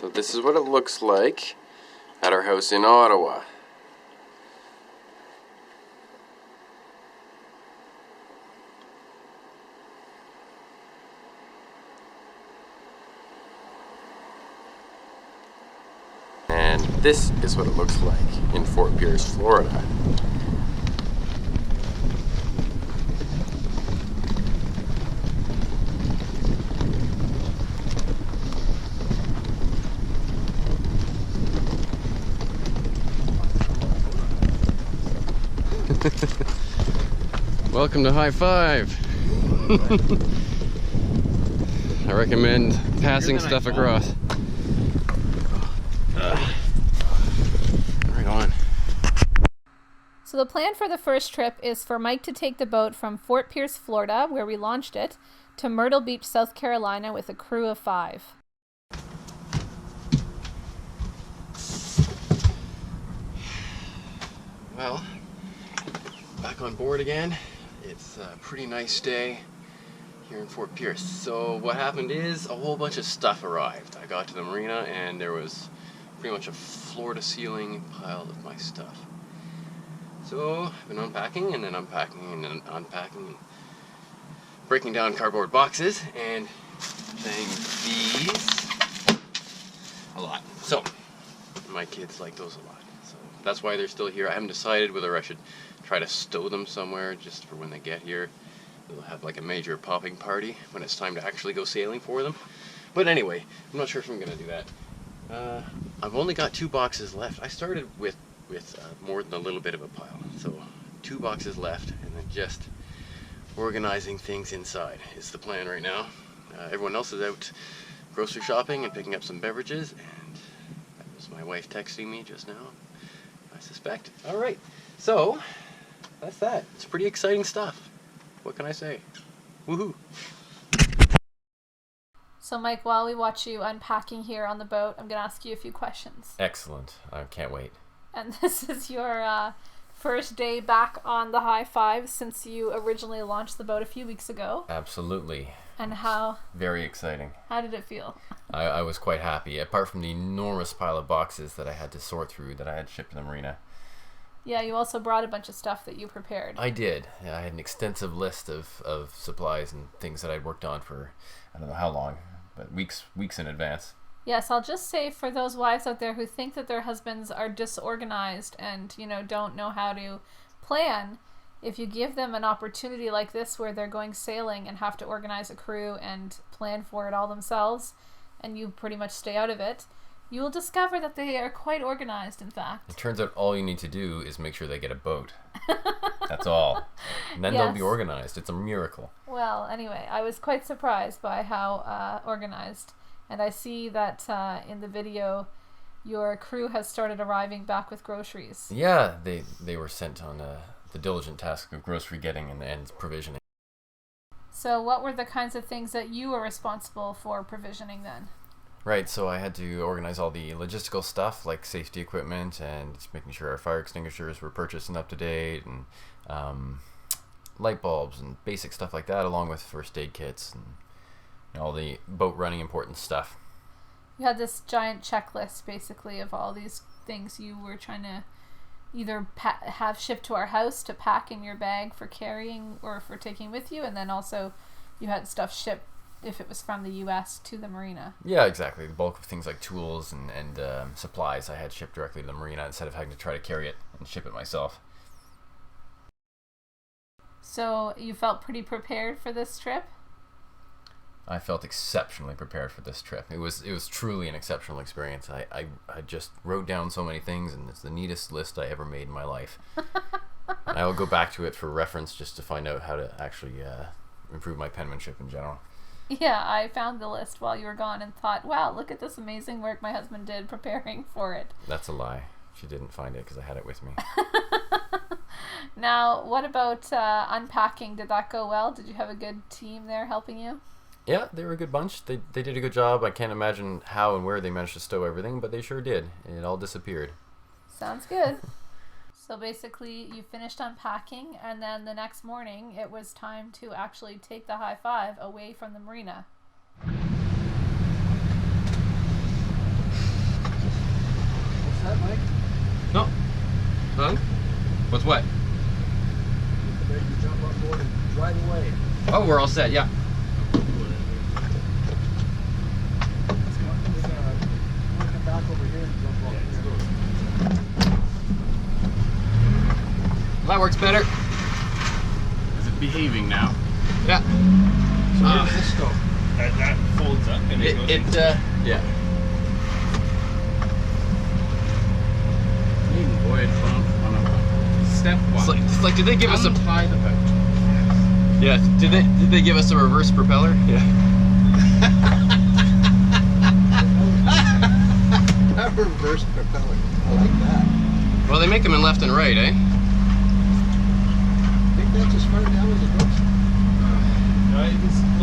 So this is what it looks like at our house in Ottawa. And this is what it looks like in Fort Pierce, Florida. Welcome to High Five. I recommend passing stuff across. Right on. So the plan for the first trip is for Mike to take the boat from Fort Pierce, Florida, where we launched it, to Myrtle Beach, South Carolina with a crew of 5. Well, back on board again. It's a pretty nice day here in Fort Pierce. So what happened is a whole bunch of stuff arrived. I got to the marina and there was pretty much a floor-to-ceiling pile of my stuff. So I've been unpacking and then unpacking and then unpacking and breaking down cardboard boxes and saying these a lot. So my kids like those a lot. So that's why they're still here. I haven't decided whether I should try to stow them somewhere just for when they get here. They'll have like a major popping party when it's time to actually go sailing for them. But anyway, I'm not sure if I'm gonna do that. I've only got 2 boxes left. I started with more than a little bit of a pile. So 2 boxes left and then just organizing things inside is the plan right now. Everyone else is out grocery shopping and picking up some beverages, and that was my wife texting me just now, I suspect. Alright, so that's that. It's pretty exciting stuff. What can I say? Woohoo! So Mike, while we watch you unpacking here on the boat, I'm going to ask you a few questions. Excellent. I can't wait. And this is your first day back on the High Five since you originally launched the boat a few weeks ago. Absolutely. And how? Very exciting. How did it feel? I was quite happy, apart from the enormous pile of boxes that I had to sort through that I had shipped to the marina. Yeah, you also brought a bunch of stuff that you prepared. I did. Yeah, I had an extensive list of supplies and things that I'd worked on for, I don't know how long, but weeks in advance. Yes, I'll just say for those wives out there who think that their husbands are disorganized and, don't know how to plan, if you give them an opportunity like this where they're going sailing and have to organize a crew and plan for it all themselves, and you pretty much stay out of it, you will discover that they are quite organized, in fact. It turns out all you need to do is make sure they get a boat. That's all. And then they'll be organized. It's a miracle. Well, anyway, I was quite surprised by how organized. And I see that in the video, your crew has started arriving back with groceries. Yeah, they were sent on the diligent task of grocery getting and provisioning. So what were the kinds of things that you were responsible for provisioning then? Right, so I had to organize all the logistical stuff like safety equipment and just making sure our fire extinguishers were purchased and up to date, and light bulbs and basic stuff like that, along with first aid kits and all the boat running important stuff. You had this giant checklist basically of all these things you were trying to either have shipped to our house to pack in your bag for carrying or for taking with you, and then also you had stuff shipped if it was from the US to the marina. Yeah, exactly. The bulk of things like tools and supplies I had shipped directly to the marina instead of having to try to carry it and ship it myself. So you felt pretty prepared for this trip? I felt exceptionally prepared for this trip. It was truly an exceptional experience. I just wrote down so many things, and it's the neatest list I ever made in my life. And I will go back to it for reference just to find out how to actually improve my penmanship in general. Yeah, I found the list while you were gone and thought, wow, look at this amazing work my husband did preparing for it. That's a lie. She didn't find it because I had it with me. Now, what about unpacking? Did that go well? Did you have a good team there helping you? Yeah, they were a good bunch. They did a good job. I can't imagine how and where they managed to stow everything, but they sure did. It all disappeared. Sounds good. So basically, you finished unpacking, and then the next morning, it was time to actually take the High Five away from the marina. What's what? Get ready to jump on board and drive away. Oh, we're all set, yeah. We're gonna come back over here and jump off here. Well, that works better. Is it behaving now? Yeah. So where does this go? That folds up and it goes into yeah. maiden voyage on a step one. It's like, did they give us a... Untie the boat. Yeah, did they give us a reverse propeller? Yeah. A reverse propeller. I like that. Well, they make them in left and right, eh? I think that's as far down as it goes.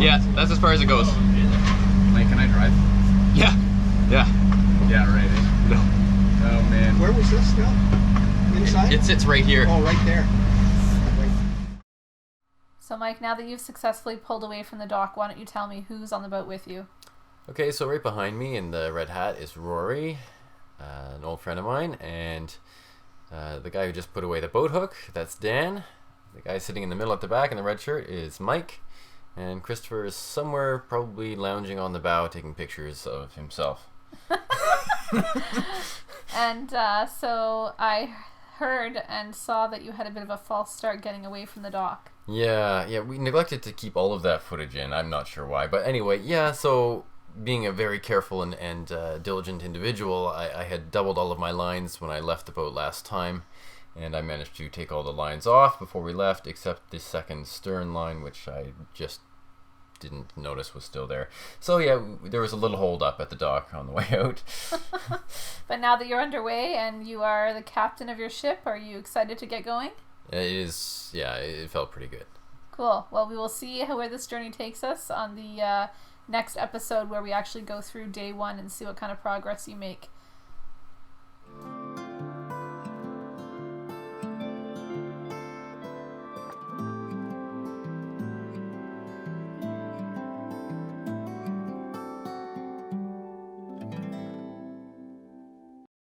Yeah, that's as far as it goes. Like, can I drive? Yeah. Yeah. Yeah, right. Eh? No. Oh man. Where was this now? Inside? It sits right here. Oh, right there. Right. So, Mike, now that you've successfully pulled away from the dock, why don't you tell me who's on the boat with you? Okay, so right behind me in the red hat is Rory, an old friend of mine, and the guy who just put away the boat hook, that's Dan. The guy sitting in the middle at the back in the red shirt is Mike, and Christopher is somewhere probably lounging on the bow taking pictures of himself. And so I heard and saw that you had a bit of a false start getting away from the dock. Yeah, we neglected to keep all of that footage in. I'm not sure why, but anyway, yeah, so being a very careful and diligent individual, I had doubled all of my lines when I left the boat last time, and I managed to take all the lines off before we left, except the second stern line, which I just didn't notice was still there. So yeah, there was a little hold up at the dock on the way out. But now that you're underway and you are the captain of your ship, are you excited to get going? It is, yeah, it felt pretty good. Cool. Well, we will see where this journey takes us on the next episode, where we actually go through day one and see what kind of progress you make.